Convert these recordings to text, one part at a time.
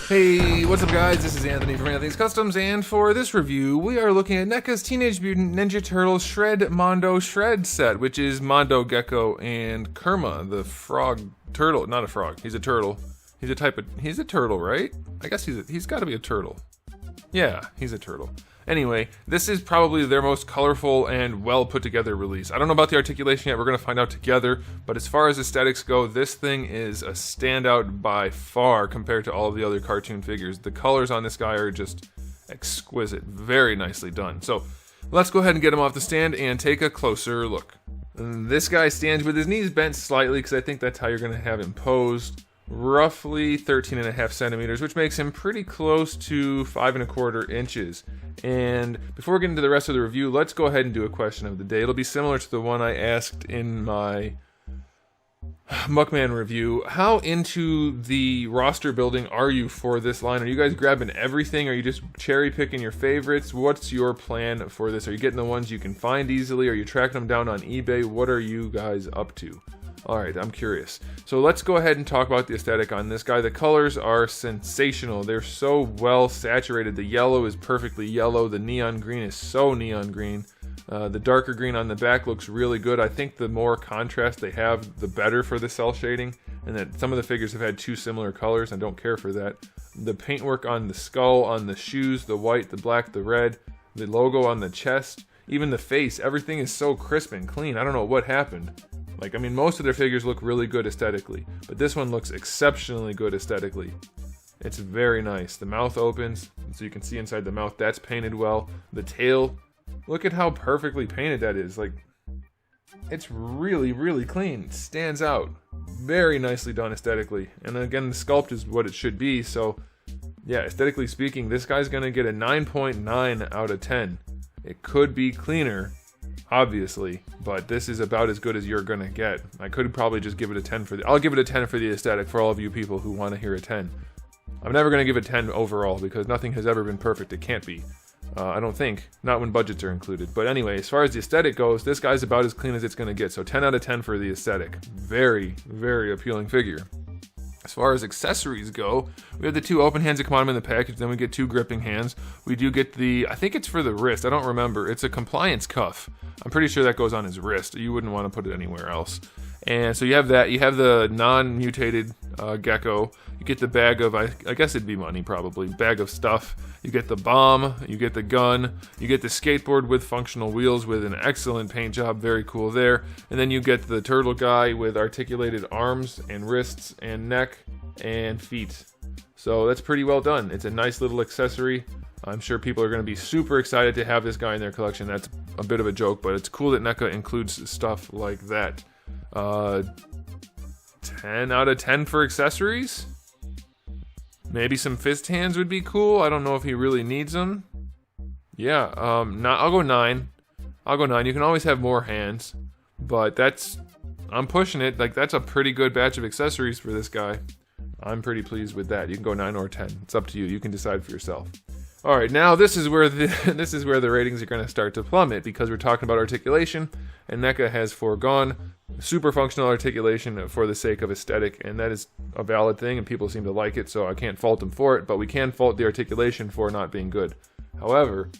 Hey, what's up guys? This is Anthony from Anthony's Customs, and for this review, we are looking at NECA's Teenage Mutant Ninja Turtles Shred Mondo Shred set, which is Mondo, Gecko, and Kerma, the frog turtle. Not a frog, he's a turtle. He's a turtle, right? I guess he's gotta be a turtle. Yeah, he's a turtle. Anyway, this is probably their most colorful and well put together release. I don't know about the articulation yet, we're going to find out together, but as far as aesthetics go, this thing is a standout by far compared to all of the other cartoon figures. The colors on this guy are just exquisite, very nicely done. So let's go ahead and get him off the stand and take a closer look. And this guy stands with his knees bent slightly because I think that's how you're going to have him posed. Roughly 13.5 centimeters, which makes him pretty close to 5.25 inches. And before we get into the rest of the review, let's go ahead and do a question of the day. It'll be similar to the one I asked in my Muckman review. How into the roster building are you for this line? Are you guys grabbing everything? Are you just cherry picking your favorites? What's your plan for this? Are you getting the ones you can find easily? Are you tracking them down on eBay? What are you guys up to? Alright, I'm curious. So let's go ahead and talk about the aesthetic on this guy. The colors are sensational. They're so well saturated. The yellow is perfectly yellow. The neon green is so neon green. The darker green on the back looks really good. I think the more contrast they have, the better for the cell shading. And that some of the figures have had two similar colors. I don't care for that. The paintwork on the skull, on the shoes, the white, the black, the red, the logo on the chest, even the face, everything is so crisp and clean. I don't know what happened. Like, I mean, most of their figures look really good aesthetically, but this one looks exceptionally good aesthetically. It's very nice. The mouth opens, so you can see inside the mouth. That's painted well. The tail, look at how perfectly painted that is. Like, it's really, really clean. It stands out. Very nicely done aesthetically. And again, the sculpt is what it should be, so yeah, aesthetically speaking, this guy's gonna get a 9.9 out of 10. It could be cleaner, obviously, but this is about as good as you're gonna get. I could probably just give it a 10 for I'll give it a 10 for the aesthetic for all of you people who want to hear a 10. I'm never gonna give it 10 overall because nothing has ever been perfect. It can't be. I don't think. Not when budgets are included. But anyway, as far as the aesthetic goes, this guy's about as clean as it's gonna get. So 10 out of 10 for the aesthetic. Very, very appealing figure. As far as accessories go, we have the two open hands that come on in the package, then we get two gripping hands. We do get the, I think it's for the wrist, I don't remember. It's a compliance cuff. I'm pretty sure that goes on his wrist. You wouldn't want to put it anywhere else. And so you have that. You have the non-mutated Gecko. You get the bag of, I guess it'd be money probably, bag of stuff. You get the bomb, you get the gun, you get the skateboard with functional wheels with an excellent paint job, very cool there. And then you get the turtle guy with articulated arms and wrists and neck and feet. So that's pretty well done. It's a nice little accessory. I'm sure people are going to be super excited to have this guy in their collection. That's a bit of a joke, but it's cool that NECA includes stuff like that. 10 out of 10 for accessories? Maybe some fist hands would be cool. I don't know if he really needs them. Yeah, I'll go 9. I'll go 9. You can always have more hands, but I'm pushing it. Like, that's a pretty good batch of accessories for this guy. I'm pretty pleased with that. You can go 9 or 10. It's up to you. You can decide for yourself. All right, now this is where the ratings are going to start to plummet because we're talking about articulation, and NECA has foregone super functional articulation for the sake of aesthetic, and that is a valid thing, and people seem to like it, so I can't fault them for it, but we can fault the articulation for not being good. However,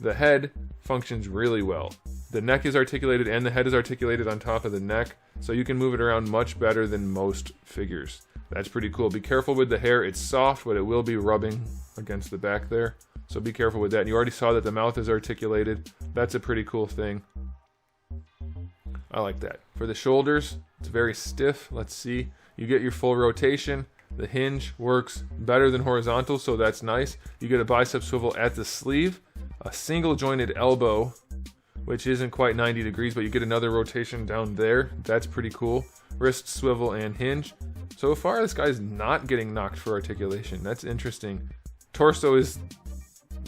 the head functions really well. The neck is articulated and the head is articulated on top of the neck, so you can move it around much better than most figures. That's pretty cool. Be careful with the hair. It's soft, but it will be rubbing against the back there, so be careful with that. And you already saw that the mouth is articulated. That's a pretty cool thing. I like that. For the shoulders, it's very stiff. Let's see. You get your full rotation. The hinge works better than horizontal, so that's nice. You get a bicep swivel at the sleeve, a single jointed elbow, which isn't quite 90 degrees, but you get another rotation down there. That's pretty cool. Wrist swivel and hinge. So far, this guy's not getting knocked for articulation. That's interesting. Torso is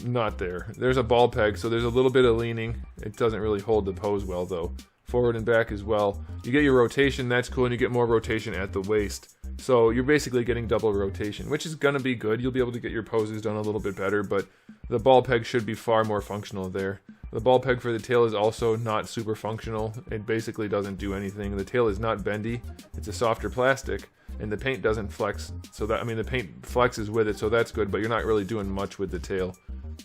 not there. There's a ball peg, so there's a little bit of leaning. It doesn't really hold the pose well, though. Forward and back as well. You get your rotation, that's cool, and you get more rotation at the waist. So you're basically getting double rotation, which is gonna be good. You'll be able to get your poses done a little bit better, but the ball peg should be far more functional there. The ball peg for the tail is also not super functional. It basically doesn't do anything. The tail is not bendy. It's a softer plastic, and the paint doesn't flex. So that, I mean, the paint flexes with it, so that's good, but you're not really doing much with the tail.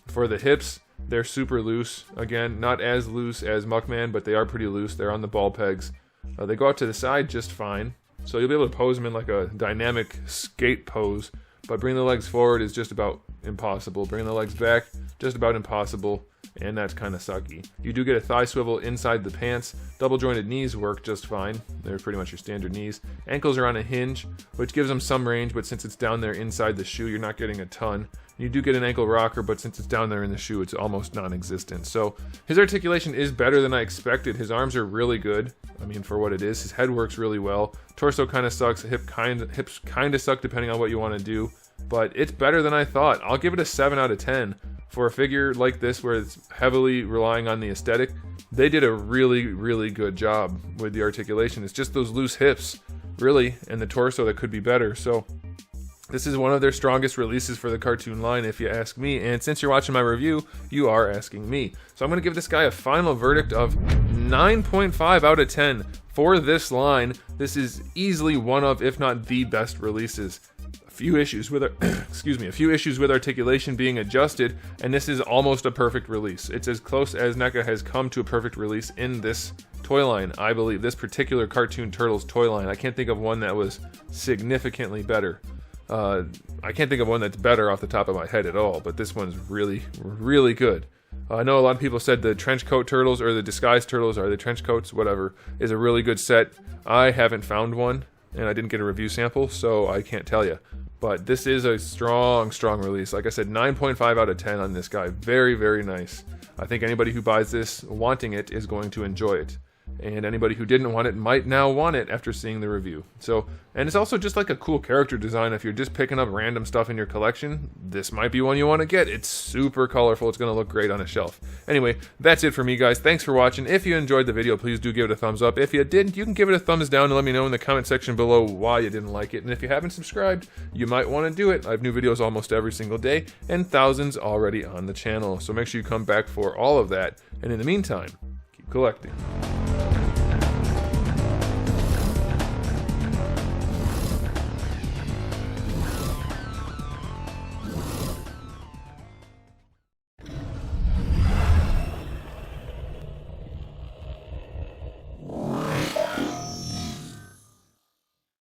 For the hips, they're super loose. Again, not as loose as Muckman, but they are pretty loose. They're on the ball pegs. They go out to the side just fine. So you'll be able to pose them in like a dynamic skate pose, but bringing the legs forward is just about impossible. Bringing the legs back, just about impossible, and that's kind of sucky. You do get a thigh swivel inside the pants. Double jointed knees work just fine. They're pretty much your standard knees. Ankles are on a hinge, which gives them some range, but since it's down there inside the shoe, you're not getting a ton. You do get an ankle rocker, but since it's down there in the shoe, it's almost non-existent. So his articulation is better than I expected. His arms are really good. I mean, for what it is. His head works really well. Torso kind of sucks. Hips kind of suck depending on what you want to do. But it's better than I thought. I'll give it a 7 out of 10. For a figure like this where it's heavily relying on the aesthetic, they did a really, really good job with the articulation. It's just those loose hips, really, and the torso that could be better. So this is one of their strongest releases for the cartoon line, if you ask me. And since you're watching my review, you are asking me. So I'm going to give this guy a final verdict of 9.5 out of 10 for this line. This is easily one of, if not the best releases. A few issues with articulation being adjusted, and this is almost a perfect release. It's as close as NECA has come to a perfect release in this toy line, I believe. This particular Cartoon Turtles toy line. I can't think of one that was significantly better. I can't think of one that's better off the top of my head at all, but this one's really, really good. I know a lot of people said the trench coat turtles or the disguised turtles or the trench coats, whatever, is a really good set. I haven't found one, and I didn't get a review sample, so I can't tell you. But this is a strong, strong release. Like I said, 9.5 out of 10 on this guy. Very, very nice. I think anybody who buys this wanting it is going to enjoy it. And anybody who didn't want it might now want it after seeing the review. So, and it's also just like a cool character design. If you're just picking up random stuff in your collection, this might be one you want to get. It's super colorful. It's going to look great on a shelf. Anyway, that's it for me, guys. Thanks for watching. If you enjoyed the video, please do give it a thumbs up. If you didn't, you can give it a thumbs down and let me know in the comment section below why you didn't like it. And if you haven't subscribed, you might want to do it. I have new videos almost every single day and thousands already on the channel. So make sure you come back for all of that. And in the meantime, keep collecting.